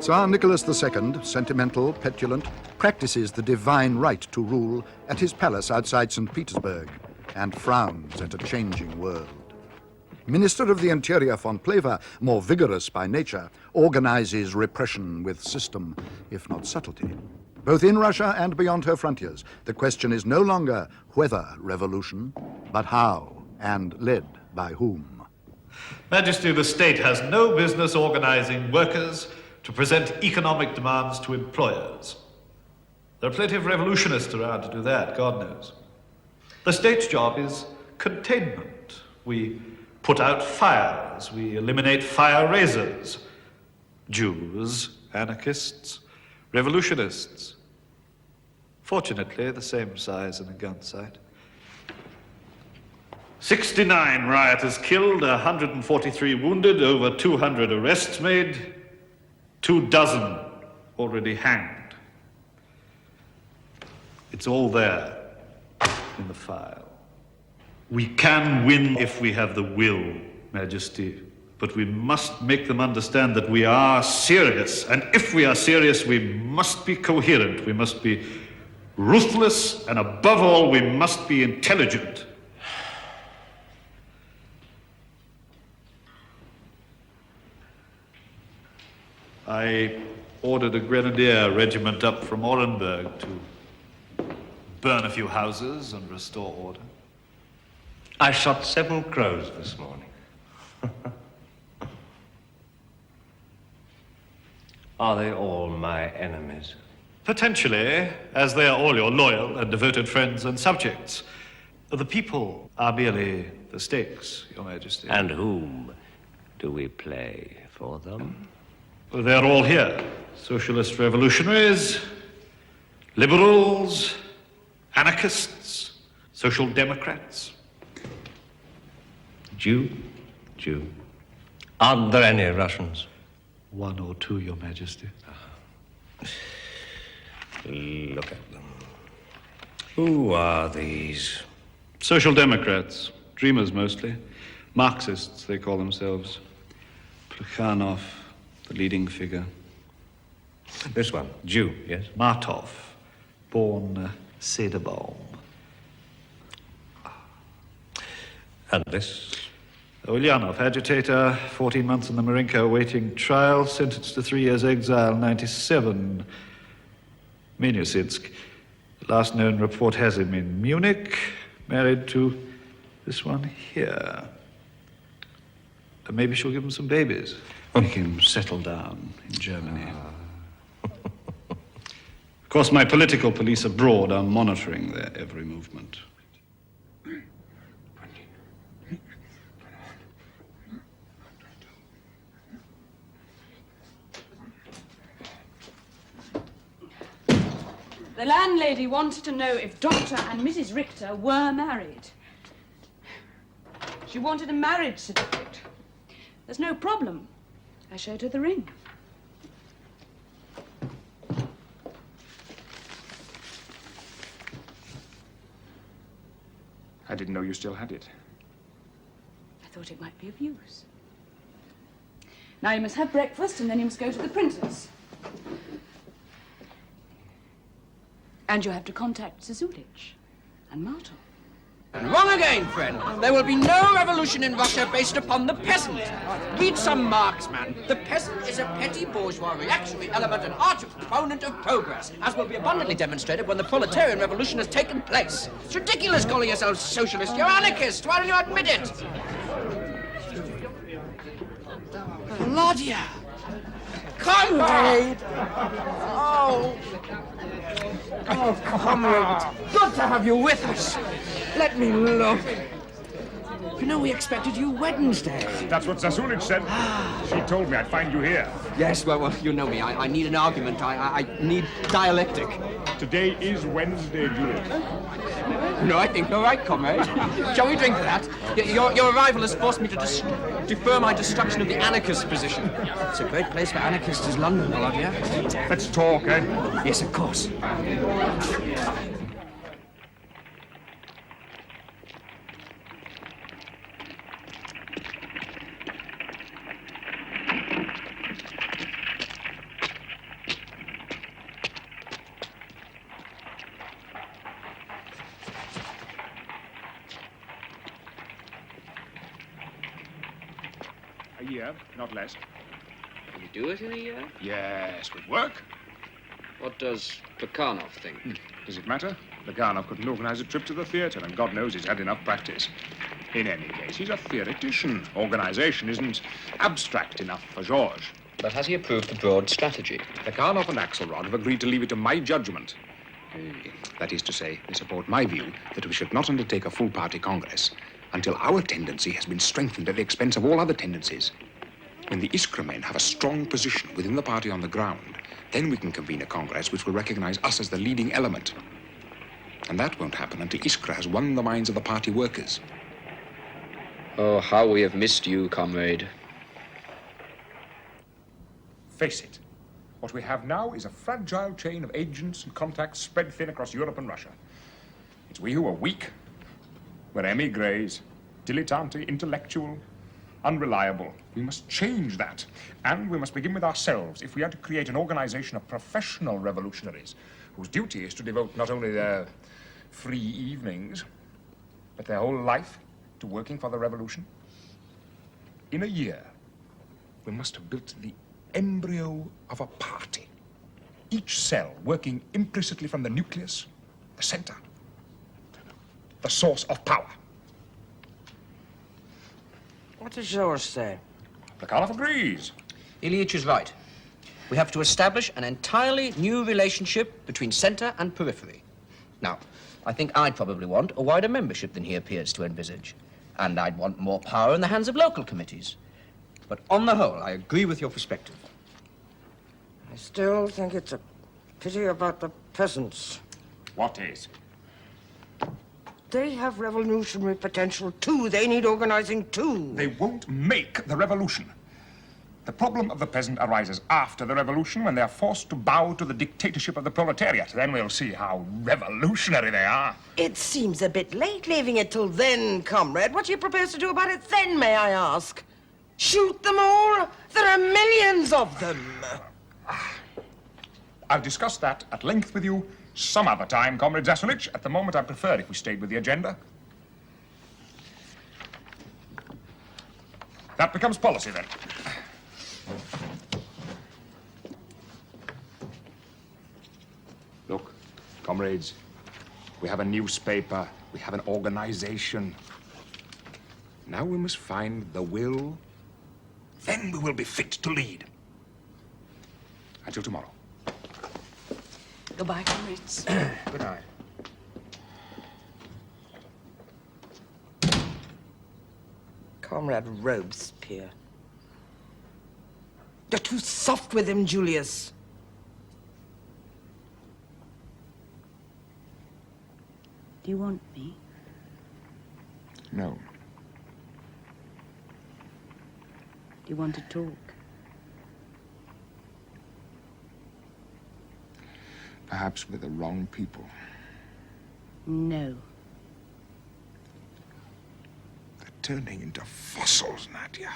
Tsar Nicholas II, sentimental, petulant, practices the divine right to rule at his palace outside St. Petersburg and frowns at a changing world. Minister of the Interior von Pleva, more vigorous by nature, organizes repression with system, if not subtlety. Both in Russia and beyond her frontiers, the question is no longer whether revolution, but how, and led by whom. Majesty, the state has no business organizing workers to present economic demands to employers. There are plenty of revolutionists around to do that, God knows. The state's job is containment. We put out fires, we eliminate fire raisers, Jews, anarchists, revolutionists. Fortunately, the same size in a gun sight. 69 rioters killed, 143 wounded, over 200 arrests made, 24 already hanged. It's all there in the file. We can win if we have the will, Majesty, but we must make them understand that we are serious, and if we are serious, we must be coherent, we must be ruthless, and above all, we must be intelligent. I ordered a grenadier regiment up from Orenburg to burn a few houses and restore order. I shot 7 crows this morning. Are they all my enemies? Potentially, as they are all your loyal and devoted friends and subjects. The people are merely the stakes, Your Majesty. And whom do we play for them? Well, they're all here. Socialist revolutionaries, liberals, anarchists, social democrats. Jew. Aren't there any Russians? 1 or 2, Your Majesty. Look at them. Who are these? Social democrats, dreamers mostly. Marxists, they call themselves. Plekhanov, the leading figure. This one, Jew, yes? Martov, born Cederbaum. And this? Ulyanov, agitator, 14 months in the Marinka awaiting trial, sentenced to 3 years exile, 97. Minusitsk. The last known report has him in Munich, married to this one here. Maybe she'll give him some babies. Make him settle down in Germany. Of course, my political police abroad are monitoring their every movement. The landlady wanted to know if Dr. and Mrs. Richter were married. She wanted a marriage certificate. There's no problem. I showed her the ring. I didn't know you still had it. I thought it might be of use. Now you must have breakfast and then you must go to the printers. And you have to contact Zulich and Martov. Wrong again, friend. There will be no revolution in Russia based upon the peasant. Read some Marx, man. The peasant is a petty bourgeois reactionary element and arch proponent of progress, as will be abundantly demonstrated when the proletarian revolution has taken place. It's ridiculous calling yourselves socialist. You're anarchist. Why don't you admit it? Claudia! Comrade! Oh, comrade, it's good to have you with us. Let me look. You know, we expected you Wednesday. That's what Zasulich said. She told me I'd find you here. Yes, well, you know me. I need an argument. I need dialectic. Today is Wednesday, Julius. No, I think you're right, comrade. Shall we drink to that? Your arrival has forced me to defer my destruction of the anarchist position. It's a great place for anarchists, is London, Claudia. Let's talk, eh? Yes, of course. A year, not less. Can you do it in a year? Yes, with work. What does Plekhanov think? Does it matter? Plekhanov couldn't organize a trip to the theater, and God knows he's had enough practice. In any case, he's a theoretician. Organization isn't abstract enough for Georges. But has he approved the broad strategy? Plekhanov and Axelrod have agreed to leave it to my judgment. That is to say, they support my view that we should not undertake a full party congress until our tendency has been strengthened at the expense of all other tendencies. When the Iskra men have a strong position within the party on the ground, then we can convene a congress which will recognize us as the leading element. And that won't happen until Iskra has won the minds of the party workers. Oh, how we have missed you, comrade. Face it, what we have now is a fragile chain of agents and contacts spread thin across Europe and Russia. It's we who are weak. We're emigres, dilettante, intellectual, unreliable. We must change that. And we must begin with ourselves if we are to create an organization of professional revolutionaries whose duty is to devote not only their free evenings, but their whole life to working for the revolution. In a year, we must have built the embryo of a party. Each cell working implicitly from the nucleus, the center, the source of power. What does Georges say? Plekhanov agrees. Ilyich is right. We have to establish an entirely new relationship between center and periphery. Now, I think I'd probably want a wider membership than he appears to envisage. And I'd want more power in the hands of local committees. But on the whole, I agree with your perspective. I still think it's a pity about the peasants. What is? They have revolutionary potential, too. They need organizing, too. They won't make the revolution. The problem of the peasant arises after the revolution when they are forced to bow to the dictatorship of the proletariat. Then we'll see how revolutionary they are. It seems a bit late leaving it till then, comrade. What do you propose to do about it then, may I ask? Shoot them all? There are millions of them. I'll discuss that at length with you some other time, Comrade Zasulich. At the moment, I prefer if we stayed with the agenda. That becomes policy, then. Look, comrades, we have a newspaper, we have an organization. Now we must find the will. Then we will be fit to lead. Until tomorrow. Goodbye, comrades. Good night. Comrade Robespierre. You're too soft with him, Julius. Do you want me? No. Do you want to talk? Perhaps with the wrong people. No. They're turning into fossils, Nadia.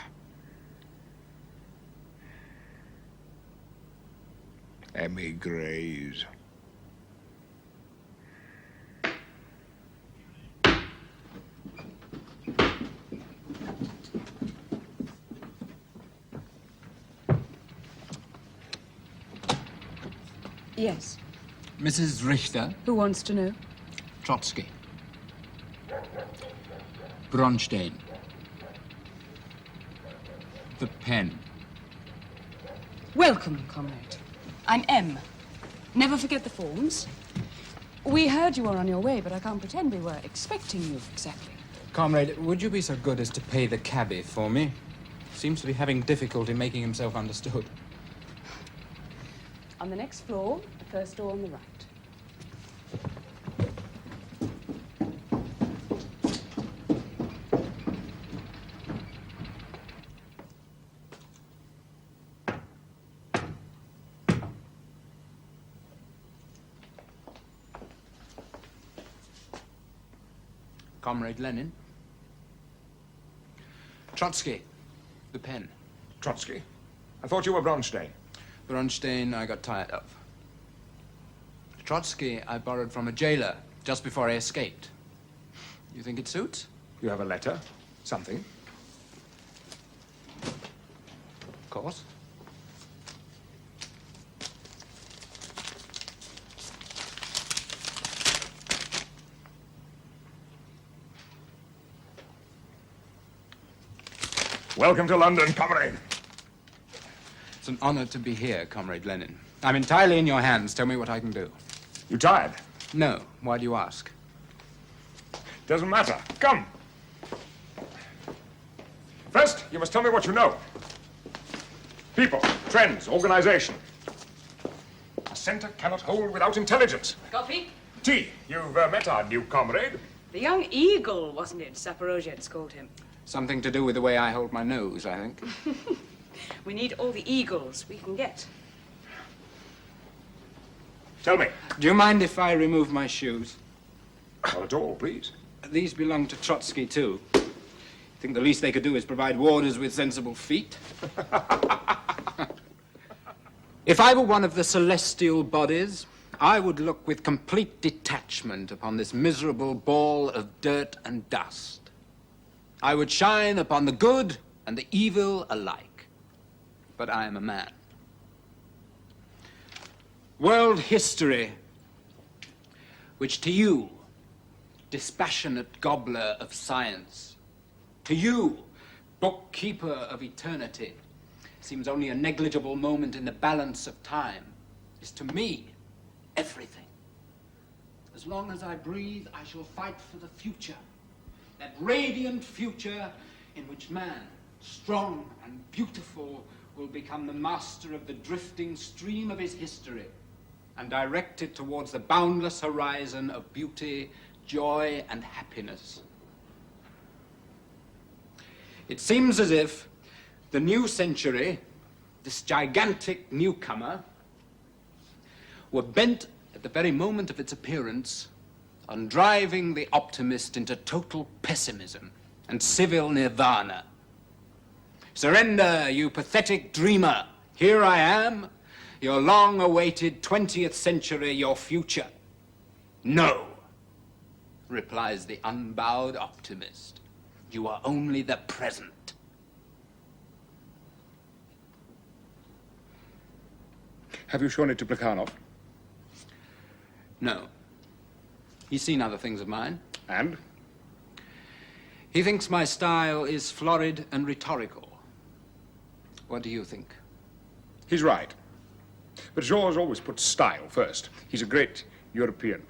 Emigres. Yes. Mrs. Richter, Who wants to know? Trotsky, Bronstein, the pen. Welcome, comrade. I'm M. Never forget the forms. We heard you were on your way, but I can't pretend we were expecting you exactly. Comrade, would you be so good as to pay the cabby for me? Seems to be having difficulty making himself understood. On the next floor, the first door on the right. Comrade Lenin. Trotsky, the pen. Trotsky? I thought you were Bronstein. Bronstein I got tired of. Trotsky I borrowed from a jailer just before I escaped. You think it suits? You have a letter? Something? course. Welcome to London, comrade. It's an honor to be here, Comrade Lenin. I'm entirely in your hands. Tell me what I can do. You tired? No. Why do you ask? Doesn't matter. Come. First, you must tell me what you know. People, trends, organization. A center cannot hold without intelligence. Coffee? Tea, you've met our new comrade. The young eagle, wasn't it? Zaporozhets called him. Something to do with the way I hold my nose, I think. We need all the eagles we can get. Tell me. Do you mind if I remove my shoes? Not at all, please. These belong to Trotsky, too. I think the least they could do is provide warders with sensible feet. If I were one of the celestial bodies, I would look with complete detachment upon this miserable ball of dirt and dust. I would shine upon the good and the evil alike. But I am a man. World history, which to you, dispassionate gobbler of science, to you, bookkeeper of eternity, seems only a negligible moment in the balance of time, is to me everything. As long as I breathe, I shall fight for the future. That radiant future in which man, strong and beautiful, will become the master of the drifting stream of his history and direct it towards the boundless horizon of beauty, joy, and happiness. It seems as if the new century, this gigantic newcomer, were bent at the very moment of its appearance on driving the optimist into total pessimism and civil nirvana. Surrender, you pathetic dreamer. Here I am, your long-awaited 20th century, your future. No, replies the unbowed optimist. You are only the present. Have you shown it to Plekhanov? No. He's seen other things of mine. And? He thinks my style is florid and rhetorical. What do you think? He's right. But Georges always puts style first. He's a great European.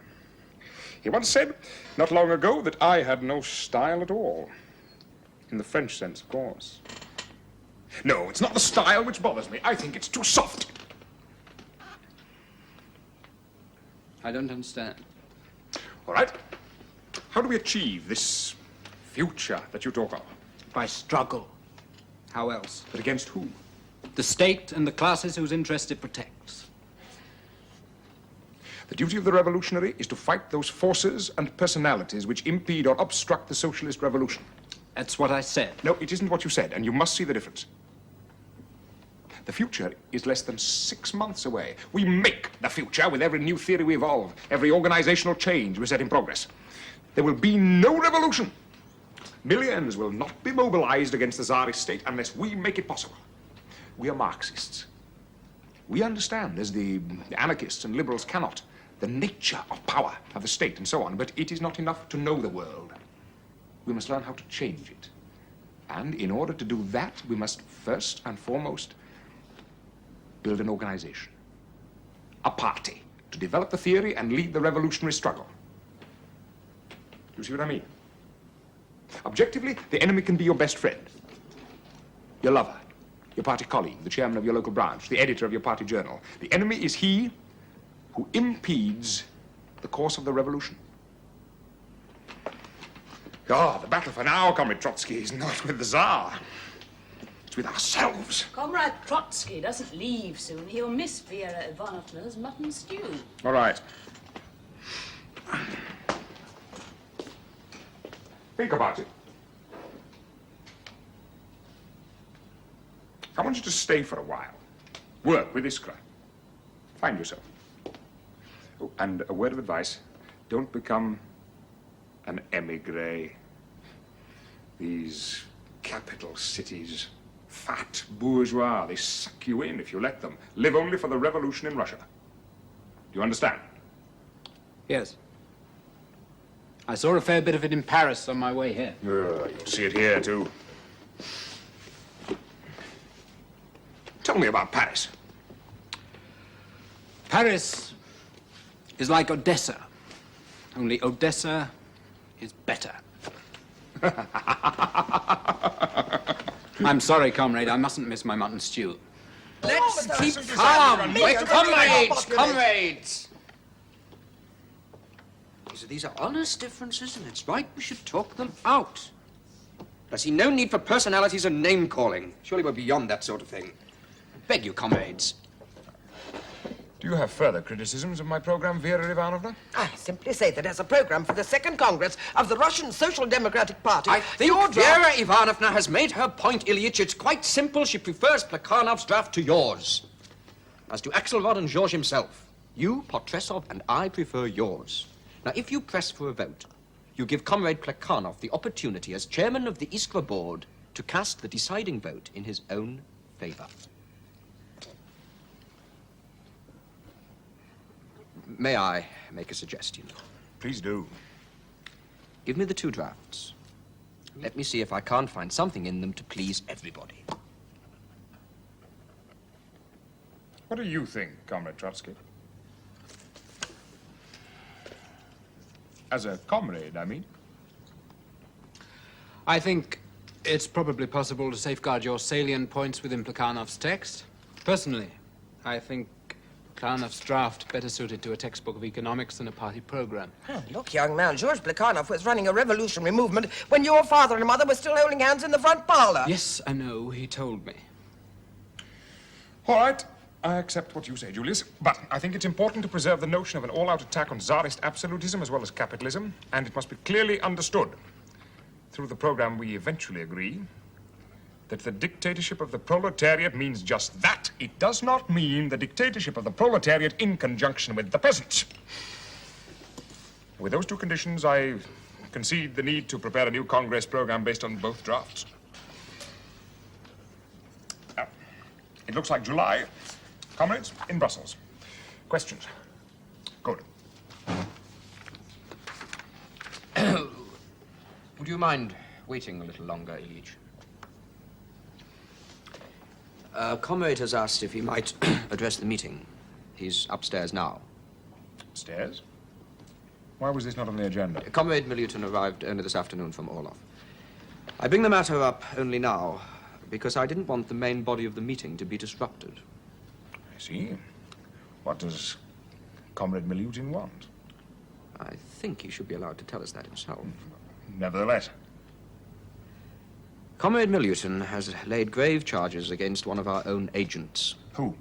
He once said, not long ago, that I had no style at all. In the French sense, of course. No, it's not the style which bothers me. I think it's too soft. I don't understand. All right. How do we achieve this future that you talk of? By struggle. How else? But against who? The state and the classes whose interest it protects. The duty of the revolutionary is to fight those forces and personalities which impede or obstruct the socialist revolution. That's what I said. No, it isn't what you said, and you must see the difference. The future is less than 6 months away. We make the future with every new theory we evolve, every organizational change we set in progress. There will be no revolution. Millions will not be mobilized against the Tsarist state unless we make it possible. We are Marxists. We understand, as the anarchists and liberals cannot, the nature of power of the state and so on, but it is not enough to know the world. We must learn how to change it. And in order to do that, we must first and foremost build an organization, a party, to develop the theory and lead the revolutionary struggle. Do you see what I mean? Objectively, the enemy can be your best friend, your lover, your party colleague, the chairman of your local branch, the editor of your party journal. The enemy is he who impedes the course of the revolution. The battle for now, Comrade Trotsky, is not with the Tsar. It's with ourselves. Comrade Trotsky doesn't leave soon. He'll miss Vera Ivanovna's mutton stew. All right. Think about it. I want you to stay for a while. Work with Iskra. Find yourself. Oh, and a word of advice. Don't become an emigre. These capital cities, Fat bourgeois. They suck you in if you let them. Live only for the revolution in Russia. Do you understand? Yes. I saw a fair bit of it in Paris on my way here. You'll see it here, too. Tell me about Paris. Paris is like Odessa, only Odessa is better. I'm sorry, comrade, I mustn't miss my mutton stew. Let's but keep that's calm. simply We're so comrades, popular. comrades. These are honest differences, and it's right we should talk them out. I see no need for personalities and name-calling. Surely we're beyond that sort of thing. I beg you, comrades. Do you have further criticisms of my program, Vera Ivanovna? I simply say that as a program for the Second Congress of the Russian Social Democratic Party, I think Vera Ivanovna has made her point, Ilyich. It's quite simple. She prefers Plekhanov's draft to yours. As to Axelrod and George himself, you, Potresov, and I prefer yours. Now, if you press for a vote, you give Comrade Plekhanov the opportunity as chairman of the Iskra board to cast the deciding vote in his own favor. May I make a suggestion? Please do. Give me the two drafts. Let me see if I can't find something in them to please everybody. What do you think, Comrade Trotsky? As a comrade, I mean. I think it's probably possible to safeguard your salient points within Plekhanov's text. Personally, I think Plekhanov's draft better suited to a textbook of economics than a party program. Oh, look, young man, George Plekhanov was running a revolutionary movement when your father and mother were still holding hands in the front parlor. Yes, I know, he told me. All right, I accept what you say, Julius. But I think it's important to preserve the notion of an all-out attack on czarist absolutism as well as capitalism, and it must be clearly understood through the program we eventually agree that the dictatorship of the proletariat means just that. It does not mean the dictatorship of the proletariat in conjunction with the peasants. With those two conditions, I concede the need to prepare a new Congress program based on both drafts. Now, it looks like July. Comrades, in Brussels. Questions? Good. Would you mind waiting a little longer, Ilyich? A comrade has asked if he might address the meeting. He's upstairs now. Upstairs? Why was this not on the agenda? Comrade Milutin arrived only this afternoon from Orlov. I bring the matter up only now because I didn't want the main body of the meeting to be disrupted. I see. What does Comrade Milutin want? I think he should be allowed to tell us that himself. Nevertheless. Comrade Milutin has laid grave charges against one of our own agents. Who?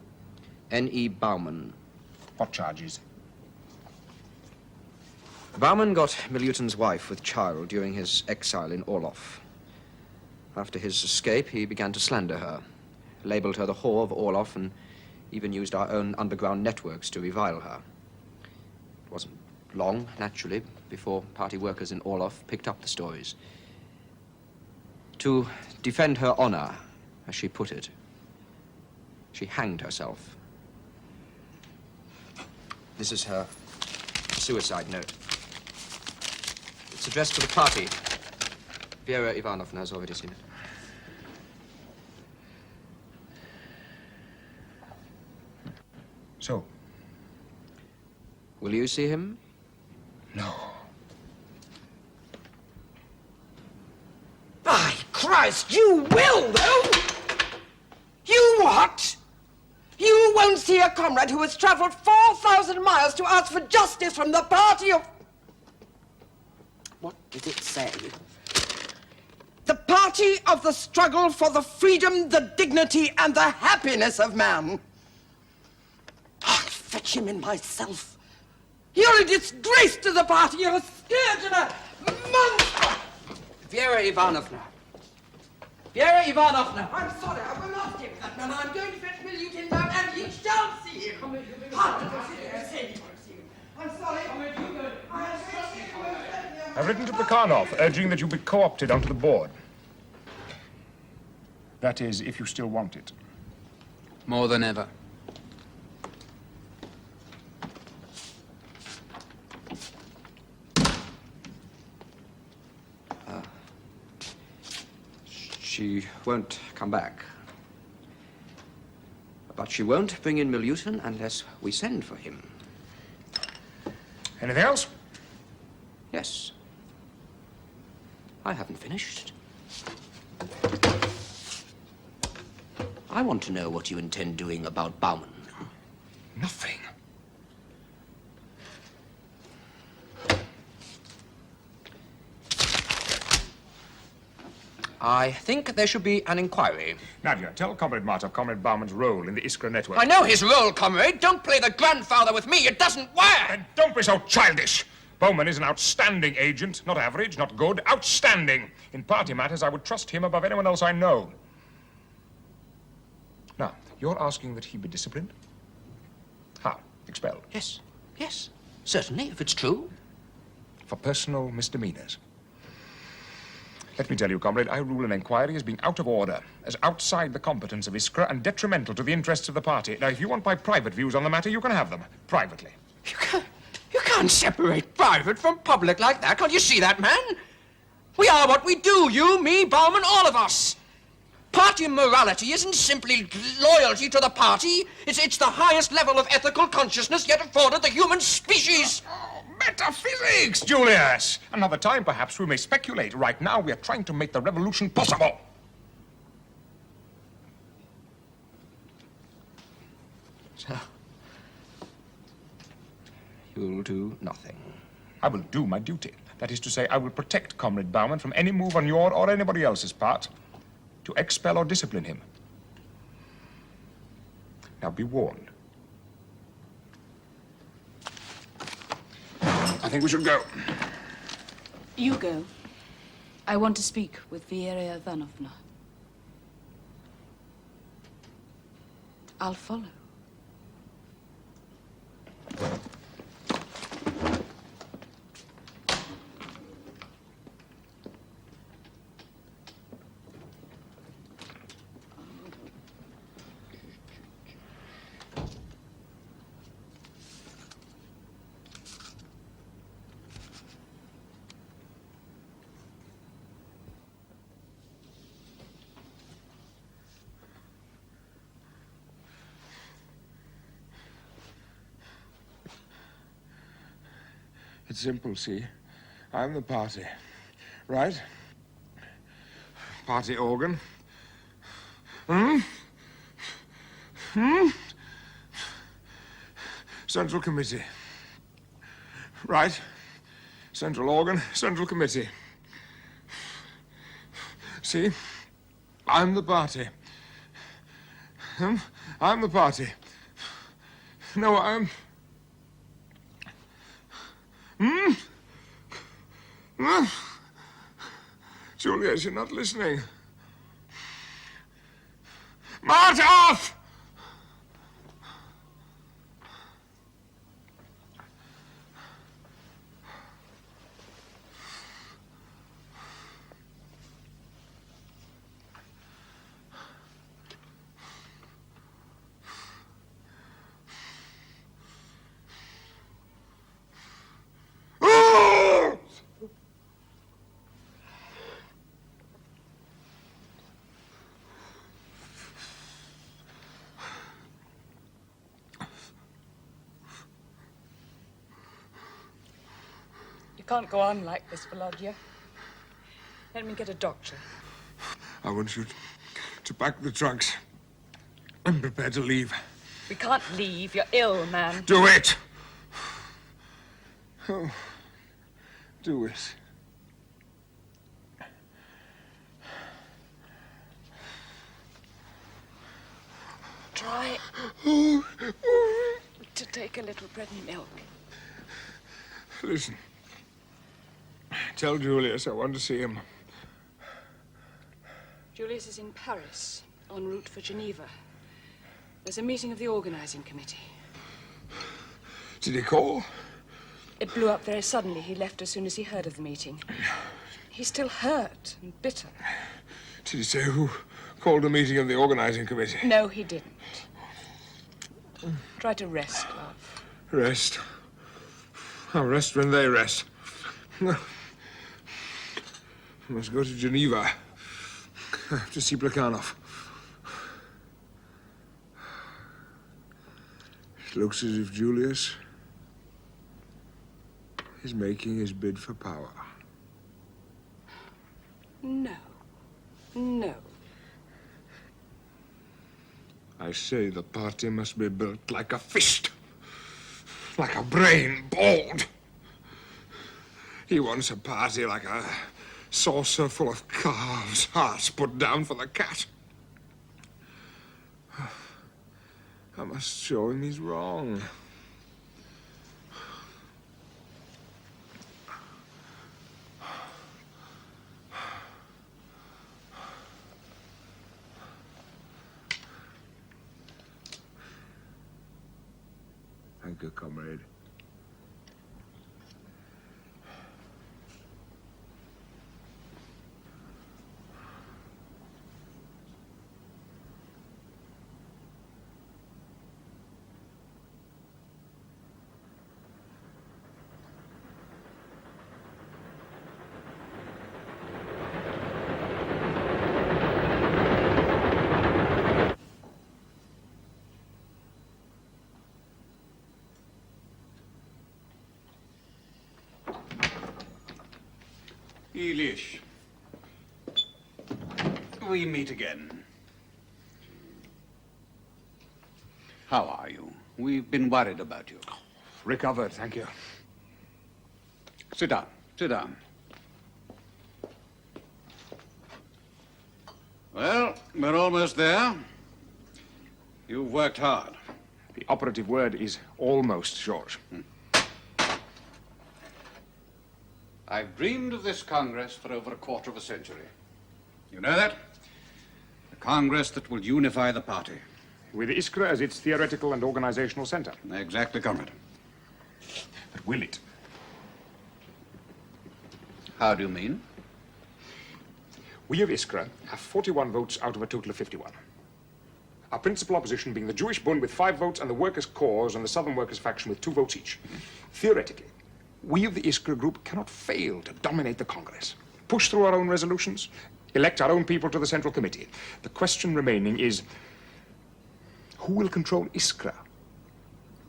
N.E. Bauman. What charges? Bauman got Milutin's wife with child during his exile in Orlov. After his escape, he began to slander her, labeled her the whore of Orlov, and even used our own underground networks to revile her. It wasn't long, naturally, before party workers in Orlov picked up the stories. To defend her honor, as she put it, she hanged herself. This is her suicide note. It's addressed to the party. Vera Ivanovna has already seen it. So? Will you see him? No. By Christ, you will, though! You what? You won't see a comrade who has traveled 4,000 miles to ask for justice from the party of... What did it say? The party of the struggle for the freedom, the dignity, and the happiness of man. I'll fetch him in myself. You're a disgrace to the party. You're a scourge and a monster. Vera Ivanovna. Vera Ivanovna. I'm sorry, I will not give that man. I'm going to fetch Milutin down, and he shall see him. I'm sorry. I've written to Plekhanov, urging that you be co-opted onto the board. That is, if you still want it. More than ever. She won't come back. But she won't bring in Milutin unless we send for him. Anything else? Yes. I haven't finished. I want to know what you intend doing about Baumann. Nothing. I think there should be an inquiry. Nadia, tell Comrade Martov Comrade Baumann's role in the Iskra network. I know his role, comrade. Don't play the grandfather with me. It doesn't work. And don't be so childish. Baumann is an outstanding agent. Not average, not good. Outstanding. In party matters, I would trust him above anyone else I know. Now, you're asking that he be disciplined? How? Expelled? Yes, yes. Certainly, if it's true. For personal misdemeanors. Let me tell you, comrade, I rule an inquiry as being out of order, as outside the competence of Iskra and detrimental to the interests of the party. Now, if you want my private views on the matter, you can have them. Privately. You can't separate private from public like that. Can't you see that, man? We are what we do. You, me, Baumann, all of us. Party morality isn't simply loyalty to the party. It's the highest level of ethical consciousness yet afforded the human species. Oh, metaphysics, Julius! Another time, perhaps, we may speculate. Right now, we are trying to make the revolution possible. So, you'll do nothing. I will do my duty. That is to say, I will protect Comrade Baumann from any move on your or anybody else's part to expel or discipline him. Now, be warned. I think we should go. You go. I want to speak with Vera Ivanovna. I'll follow. It's simple, see? I'm the party, right? Party organ. Central committee. Right? Central organ, central committee. See? I'm the party. I'm the party. No, I'm... Julius, you're not listening. Martov! You can't go on like this, Volodya. Let me get a doctor. I want you to pack the trunks and prepare to leave. We can't leave. You're ill, man. Do it! Oh, do it. Try to take a little bread and milk. Listen. Tell Julius I want to see him. Julius is in Paris, en route for Geneva. There's a meeting of the organizing committee. Did he call? It blew up very suddenly. He left as soon as he heard of the meeting. He's still hurt and bitter. Did he say who called a meeting of the organizing committee. No, he didn't. Try to rest, love. Rest? I'll rest when they rest. I must go to Geneva. I have to see Plekhanov. It looks as if Julius is making his bid for power. No. No. I say the party must be built like a fist, like a brain balled. He wants a party like a saucer full of calves' hearts put down for the cat. I must show him he's wrong. Thank you, comrade. Elish, we meet again. How are you? We've been worried about you. Recovered, thank you. Sit down, sit down. Well, we're almost there. You've worked hard. The operative word is almost, George. I've dreamed of this Congress for over a quarter of a century. You know that? A Congress that will unify the party. With Iskra as its theoretical and organizational center. Exactly, comrade. But will it? How do you mean? We of Iskra have 41 votes out of a total of 51. Our principal opposition being the Jewish Bund with 5 votes and the Workers' Cause and the Southern Workers' Faction with 2 votes each. Theoretically, we of the Iskra group cannot fail to dominate the Congress, push through our own resolutions, elect our own people to the Central Committee. The question remaining is, who will control Iskra?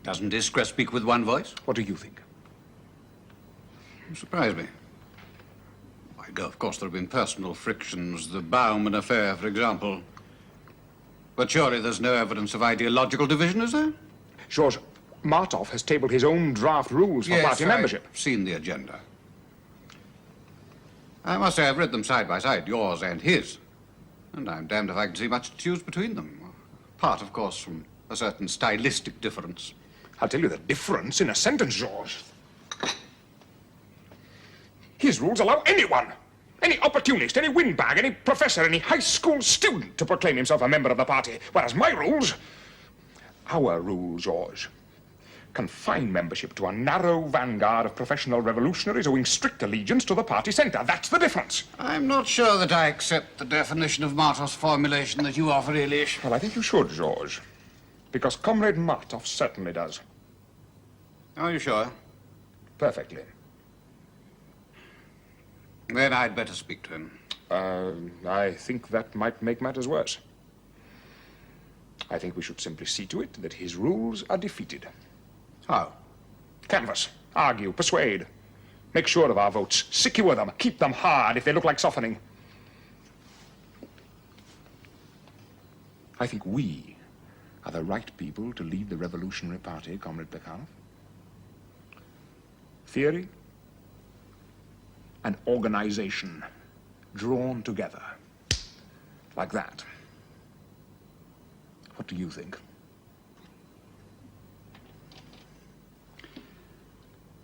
Doesn't Iskra speak with one voice? What do you think? You surprise me. Why, of course, there have been personal frictions, the Bauman affair, for example. But surely there's no evidence of ideological division, is there? George, Martov has tabled his own draft rules for party membership. I've seen the agenda. I must say I've read them side by side, yours and his. And I'm damned if I can see much to choose between them. Apart, of course, from a certain stylistic difference. I'll tell you the difference in a sentence, George. His rules allow anyone, any opportunist, any windbag, any professor, any high school student to proclaim himself a member of the party, whereas my rules, our rules, George, confine membership to a narrow vanguard of professional revolutionaries owing strict allegiance to the party center. That's the difference. I'm not sure that I accept the definition of Martov's formulation that you offer, Elish. Well, I think you should, George, because Comrade Martov certainly does. Are you sure? Perfectly. Then I'd better speak to him. I think that might make matters worse. I think we should simply see to it that his rules are defeated. How? Canvass, argue, persuade. Make sure of our votes. Secure them. Keep them hard if they look like softening. I think we are the right people to lead the Revolutionary Party, Comrade Plekhanov. Theory and organization drawn together. Like that. What do you think?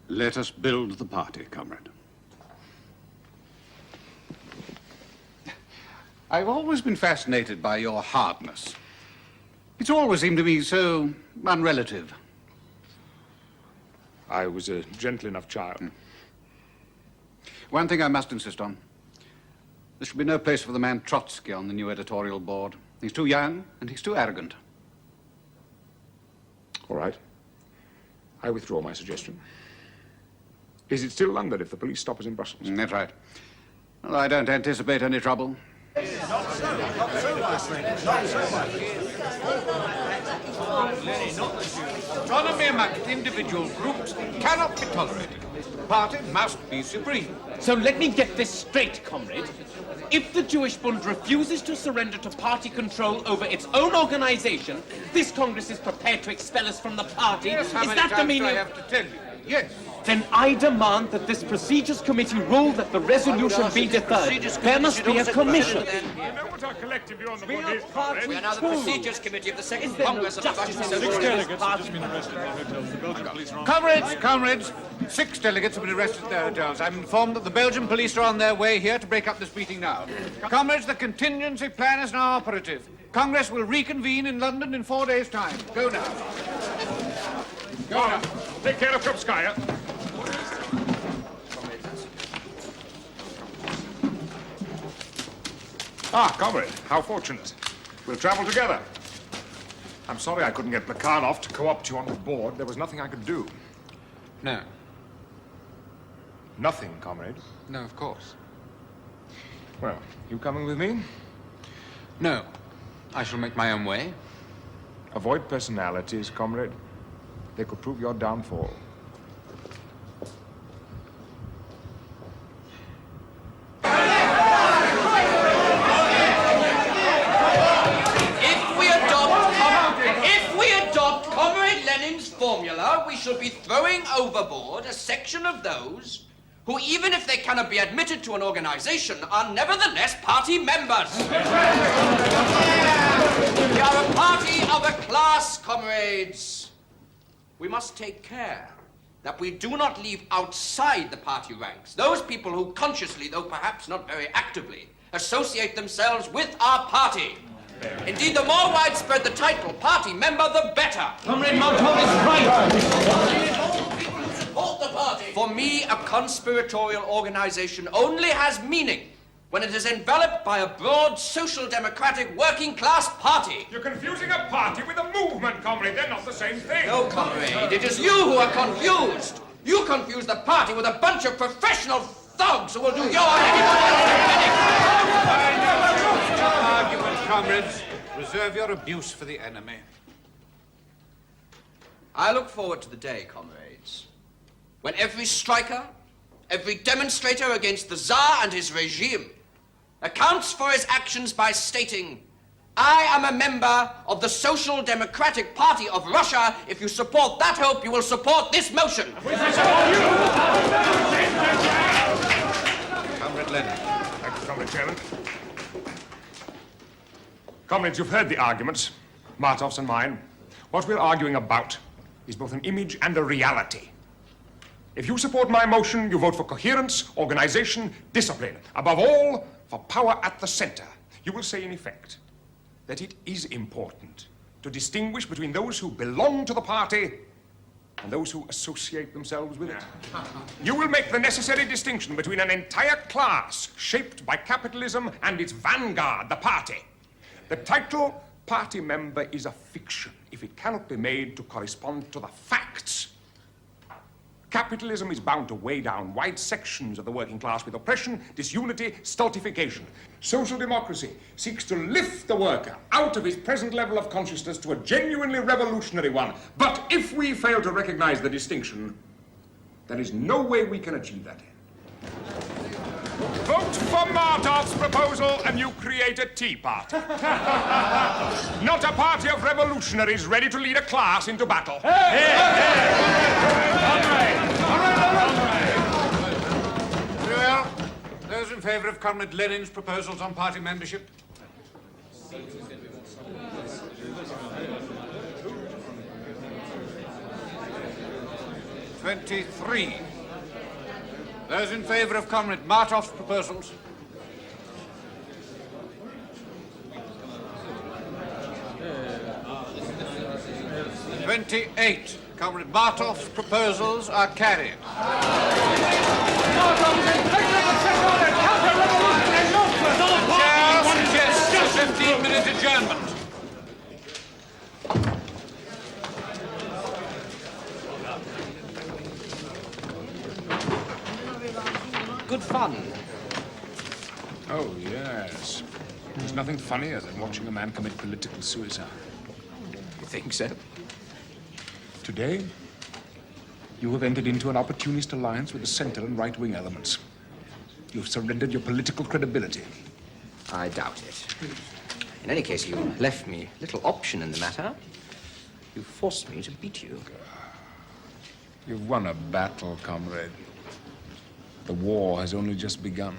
Let us build the party, comrade. I've always been fascinated by your hardness. It's always seemed to me so unrelative. I was a gentle enough child. One thing I must insist on. There should be no place for the man Trotsky on the new editorial board. He's too young and he's too arrogant. All right. I withdraw my suggestion. Is it still London if the police stop us in Brussels? That's right. Well, I don't anticipate any trouble. Autonomy amongst individual groups cannot be tolerated. The party must be supreme. So let me get this straight, comrade. If the Jewish Bund refuses to surrender to party control over its own organization, this Congress is prepared to expel us from the party. Yes, how is many that the times meaning? do I have to tell you? Yes. Then I demand that this Procedures Committee rule that the resolution be deferred. There must be a commission. You know what our collective view on the We board are is, party comrade? We are now the Procedures Committee of the Second there no Congress of the justice Russian in the Socialist world? Party. Comrades, 6 delegates have been arrested at their hotels. I'm informed that the Belgian police are on their way here to break up this meeting now. Comrades, the contingency plan is now operative. Congress will reconvene in London in 4 days' time. Go now. Go now. Take care of Krupskaya. Ah, comrade, how fortunate. We'll travel together. I'm sorry I couldn't get Plekhanov to co-opt you on the board. There was nothing I could do. No. Nothing, comrade. No, of course. Well, you coming with me? No. I shall make my own way. Avoid personalities, comrade. They could prove your downfall. If we adopt Comrade Lenin's formula, we shall be throwing overboard a section of those who, even if they cannot be admitted to an organization, are nevertheless party members. We are a party of a class, comrades. We must take care that we do not leave outside the party ranks those people who consciously, though perhaps not very actively, associate themselves with our party. Indeed, the more widespread the title party member, the better. Comrade Martov is right. People who support the party. For me, a conspiratorial organization only has meaning when it is enveloped by a broad social democratic working class party. You're confusing a party with a movement, comrade. They're not the same thing. No, comrade, it is you who are confused. You confuse the party with a bunch of professional thugs who will do your Argument, comrades. Reserve your abuse for the enemy. I look forward to the day, comrades, when every striker, every demonstrator against the Tsar and his regime accounts for his actions by stating, I am a member of the Social Democratic Party of Russia. If you support that hope, you will support this motion. Comrade Lenin. Thank you, Comrade Chairman. Comrades, you've heard the arguments, Martov's and mine. What we're arguing about is both an image and a reality. If you support my motion, you vote for coherence, organization, discipline. Above all, for power at the center. You will say, in effect, that it is important to distinguish between those who belong to the party and those who associate themselves with it. You will make the necessary distinction between an entire class shaped by capitalism and its vanguard, the party. The title party member is a fiction if it cannot be made to correspond to the facts. Capitalism is bound to weigh down wide sections of the working class with oppression, disunity, stultification. Social democracy seeks to lift the worker out of his present level of consciousness to a genuinely revolutionary one. But if we fail to recognize the distinction, there is no way we can achieve that end. Vote for Martov's proposal and you create a tea party. Not a party of revolutionaries ready to lead a class into battle. Very well. Those in favor of Comrade Lenin's proposals on party membership? "23. Those in favor of Comrade Martov's proposals? "28. Comrade Martov's proposals are carried. Oh, yes. There's nothing funnier than watching a man commit political suicide. You think so? Today, you have entered into an opportunist alliance with the center and right-wing elements. You've surrendered your political credibility. I doubt it. In any case, you left me little option in the matter. You forced me to beat you. You've won a battle, comrade. The war has only just begun.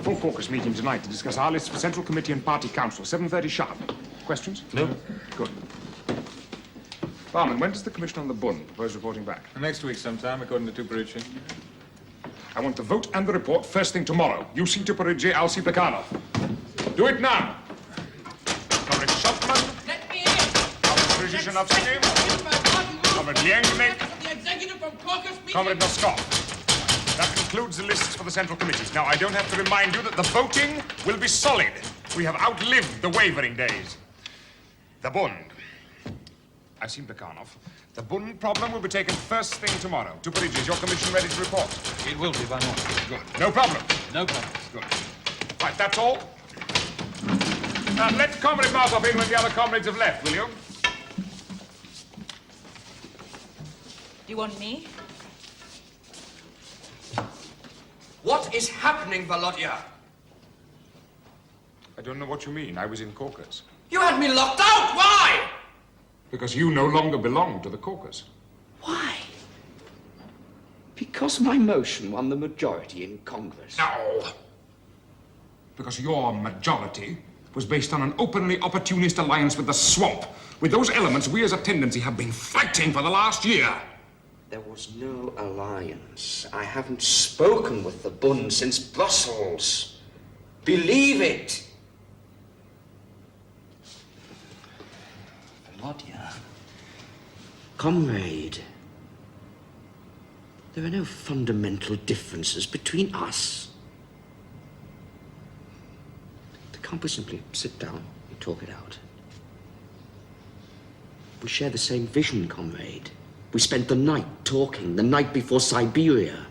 Full caucus meeting tonight to discuss our list for Central Committee and Party Council, 7:30 sharp. Questions? No. Good. Barman, when does the Commission on the Bund propose reporting back? Next week sometime, according to Tuperidge. I want the vote and the report first thing tomorrow. You see Tuperidge, I'll see Plekhanov. Do it now. Comrade Shotman. Let me in! Comrade Brzezinski. Comrade Liengnik. Comrade Noskov. That concludes the lists for the central committees. Now, I don't have to remind you that the voting will be solid. We have outlived the wavering days. The Bund. I've seen Plekhanov. The Bund problem will be taken first thing tomorrow. Tuperidge, is your commission ready to report? It will be by morning. Good. No problem. No problem. Good. Right, that's all. Let Comrade Martov in when the other comrades have left, will you? Do you want me? What is happening, Volodya? I don't know what you mean. I was in caucus. You had me locked out! Why? Because you no longer belong to the caucus. Why? Because my motion won the majority in Congress. No. Because your majority was based on an openly opportunist alliance with the swamp. With those elements, we as a tendency have been fighting for the last year. There was no alliance. I haven't spoken with the Bund since Brussels. Believe it. Volodya. Comrade. There are no fundamental differences between us. Can't we simply sit down and talk it out? We share the same vision, comrade. We spent the night talking, the night before Siberia.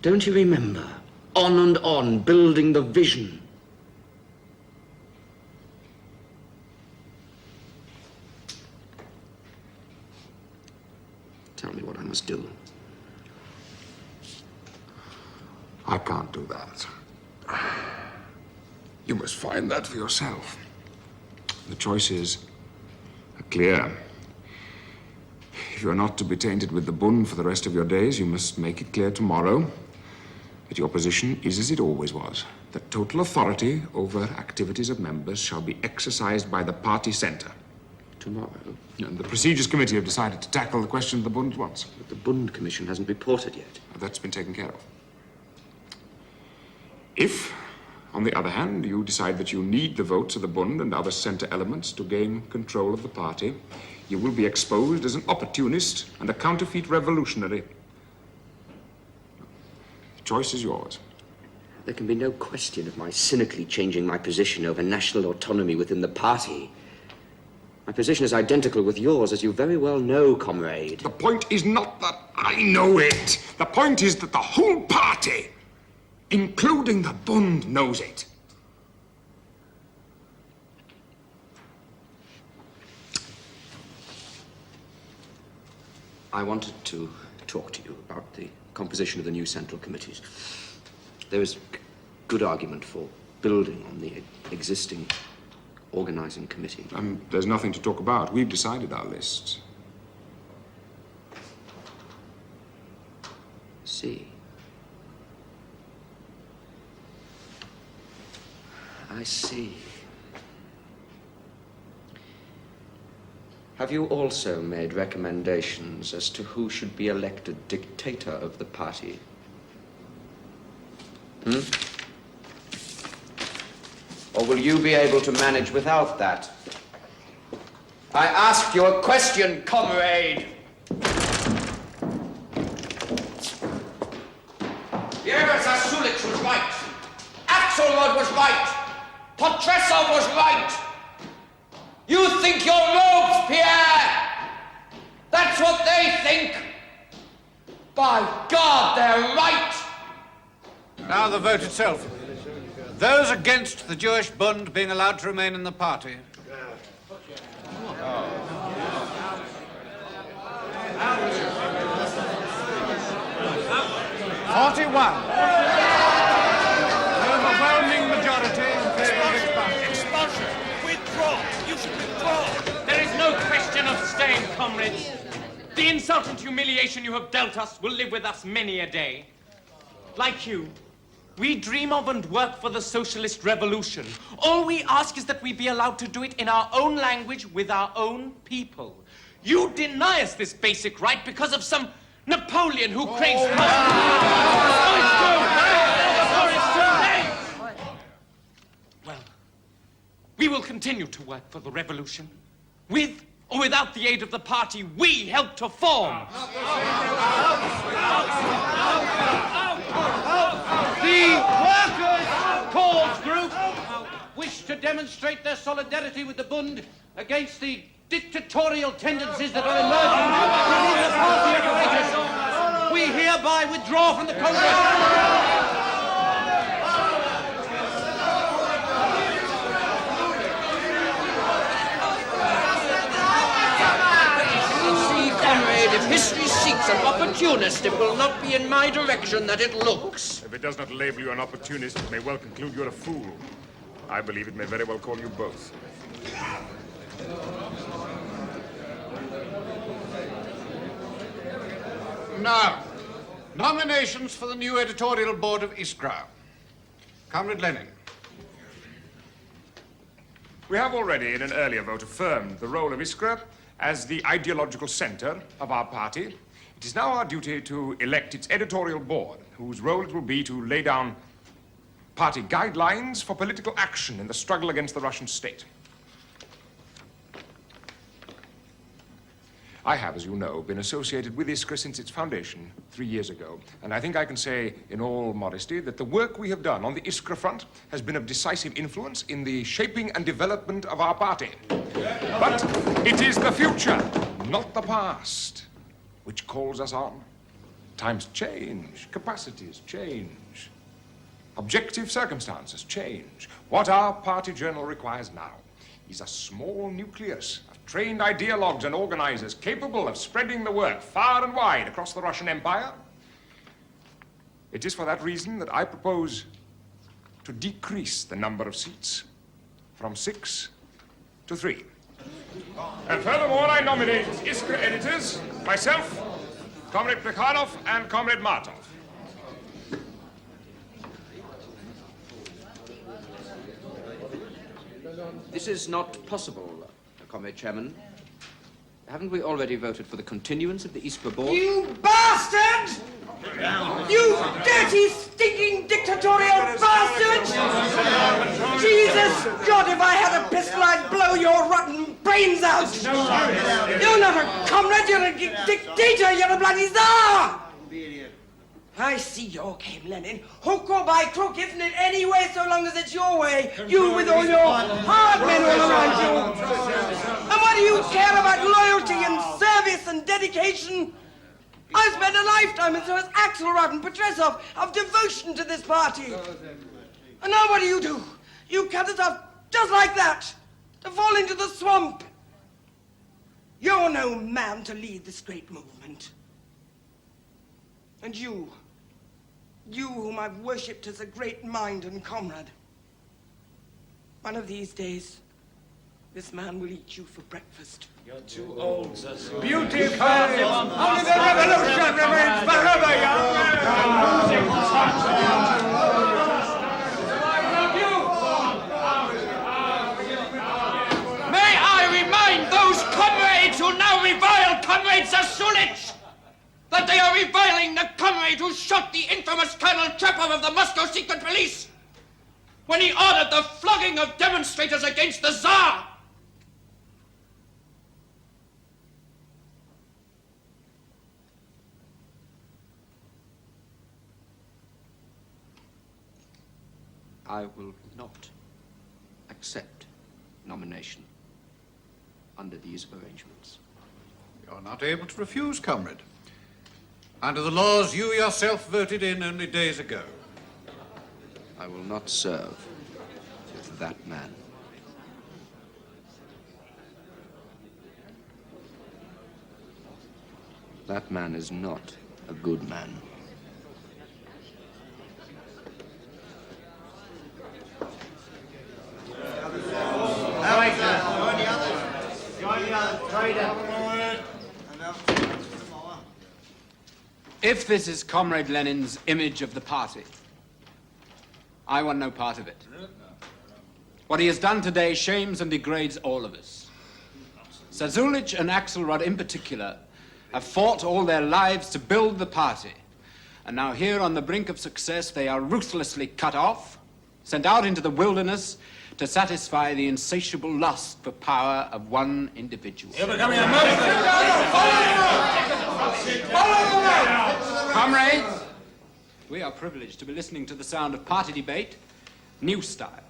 Don't you remember? On and on, building the vision. Tell me what I must do. I can't do that. You must find that for yourself. The choices are clear. If you're not to be tainted with the Bund for the rest of your days, you must make it clear tomorrow that your position is as it always was, that total authority over activities of members shall be exercised by the party center. Tomorrow? And the Procedures Committee have decided to tackle the question of the Bund at once. But the Bund Commission hasn't reported yet. That's been taken care of. If, on the other hand, you decide that you need the votes of the Bund and other center elements to gain control of the party, you will be exposed as an opportunist and a counterfeit revolutionary. The choice is yours. There can be no question of my cynically changing my position over national autonomy within the party. My position is identical with yours, as you very well know, comrade. The point is not that I know it. The point is that the whole party, including the Bund, knows it. I wanted to talk to you about the composition of the new central committees. There is good argument for building on the existing organizing committee. There's nothing to talk about. We've decided our lists. See. I see. Have you also made recommendations as to who should be elected dictator of the party? Or will you be able to manage without that? I asked you a question, comrade! Yevgeny Zasulich was right. Axelrod was right. Potresov was right. You think you're Robespierre! By God, they're right! Now the vote itself. Those against the Jewish Bund being allowed to remain in the party. 41. Overwhelming majority in favor of expulsion. Expulsion! Withdraw! You should withdraw! There is no question of staying, comrades. The insult and humiliation you have dealt us will live with us many a day. Like you, we dream of and work for the socialist revolution. All we ask is that we be allowed to do it in our own language with our own people. You deny us this basic right because of some Napoleon who craves Well, we will continue to work for the revolution, with or without the aid of the party we helped to form. The Workers' Cause Group wish to demonstrate their solidarity with the Bund against the dictatorial tendencies that are emerging within the party apparatus. We hereby withdraw from the Congress. Comrade, if history seeks an opportunist, it will not be in my direction that it looks. If it does not label you an opportunist, it may well conclude you're a fool. I believe it may very well call you both. Now, nominations for the new editorial board of Iskra. Comrade Lenin. We have already, in an earlier vote, affirmed the role of Iskra as the ideological center of our party. It is now our duty to elect its editorial board, whose role it will be to lay down party guidelines for political action in the struggle against the Russian state. I have, as you know, been associated with Iskra since its foundation 3 years ago, and I think I can say, in all modesty, that the work we have done on the Iskra front has been of decisive influence in the shaping and development of our party. But it is the future, not the past, which calls us on. Times change, capacities change, objective circumstances change. What our party journal requires now is a small nucleus of trained ideologues and organizers capable of spreading the work far and wide across the Russian Empire. It is for that reason that I propose to decrease the number of seats from 6 to 3. And furthermore, I nominate as Iskra editors myself, Comrade Plekhanov, and Comrade Martov. This is not possible, Comrade Chairman. Haven't we already voted for the continuance of the Iskra board? You bastard! You dirty, stinking, dictatorial bastard! Jesus God, if I had a pistol, I'd blow your rotten brains out! You're not a comrade, you're a dictator, you're a bloody czar! I see your game, Lenin. Hook or by crook, isn't it any way so long as it's your way? You with all your hard men all around you. And what do you care about loyalty and service and dedication? I've spent a lifetime, and so has Axelrod and Petresov, of devotion to this party. And now what do? You cut us off just like that, to fall into the swamp. You're no man to lead this great movement. And you whom I've worshipped as a great mind and comrade, one of these days, this man will eat you for breakfast. You're too old, sir. Beautiful! Only the revolution remains forever young! May I remind those comrades who now revile Comrade Zasulich that they are reviling the comrade who shot the infamous Colonel Trepov of the Moscow Secret Police when he ordered the flogging of demonstrators against the Tsar. I will not accept nomination under these arrangements. You're not able to refuse, comrade. under the laws you yourself voted in only days ago. I will not serve with that man. That man is not a good man. If this is Comrade Lenin's image of the party, I want no part of it. What he has done today shames and degrades all of us. Sir Zulich and Axelrod in particular have fought all their lives to build the party. And now here on the brink of success, they are ruthlessly cut off, sent out into the wilderness to satisfy the insatiable lust for power of one individual. Comrades, we are privileged to be listening to the sound of party debate, new style.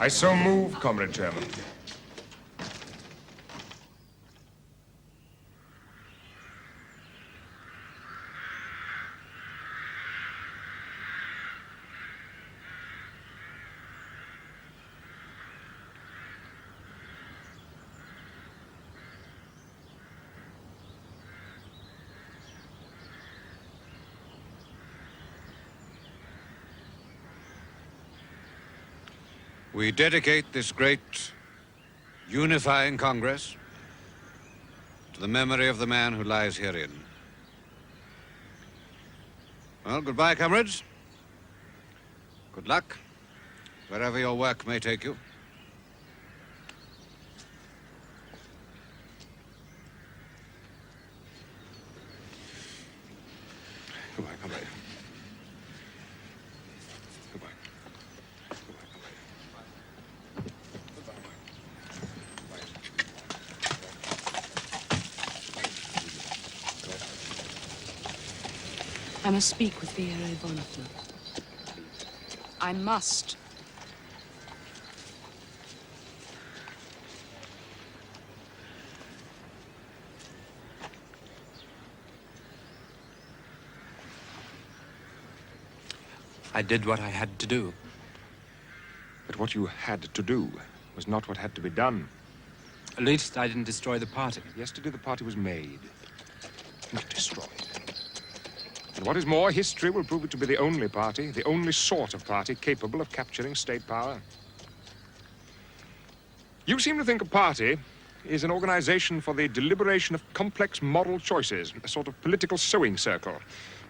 I so move, Comrade Chairman. We dedicate this great unifying Congress to the memory of the man who lies herein. Well, goodbye, comrades. Good luck, wherever your work may take you. Goodbye, comrade. I must speak with Vera Ivanovna. I must. I did what I had to do. But what you had to do was not what had to be done. At least I didn't destroy the party. Yesterday the party was made, not destroyed. And what is more, history will prove it to be the only party, the only sort of party capable of capturing state power. You seem to think a party is an organization for the deliberation of complex moral choices, a sort of political sewing circle.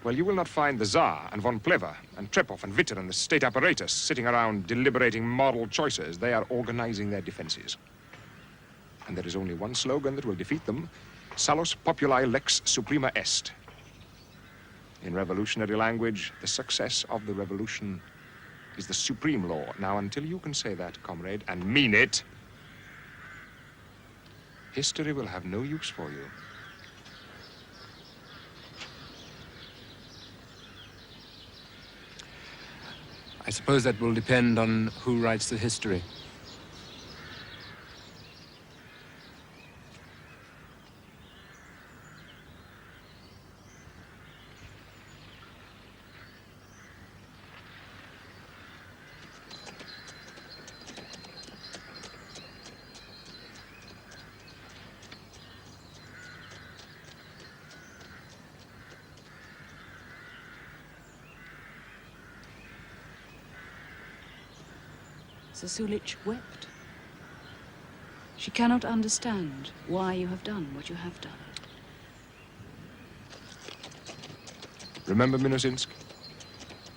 Well, you will not find the Tsar and von Plehve and Trepov and Witter and the state apparatus sitting around deliberating moral choices. They are organizing their defenses. And there is only one slogan that will defeat them: Salus populi lex suprema est. In revolutionary language, the success of the revolution is the supreme law. Now, until you can say that, comrade, and mean it, history will have no use for you. I suppose that will depend on who writes the history. Sir Zulich wept. She cannot understand why you have done what you have done. Remember Minosinsk?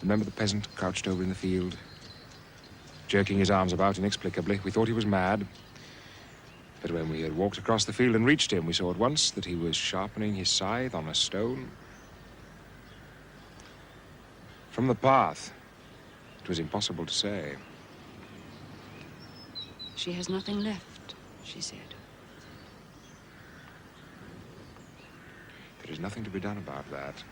Remember the peasant crouched over in the field, jerking his arms about inexplicably? We thought he was mad. But when we had walked across the field and reached him, we saw at once that he was sharpening his scythe on a stone. From the path, it was impossible to say. She has nothing left, she said. There is nothing to be done about that.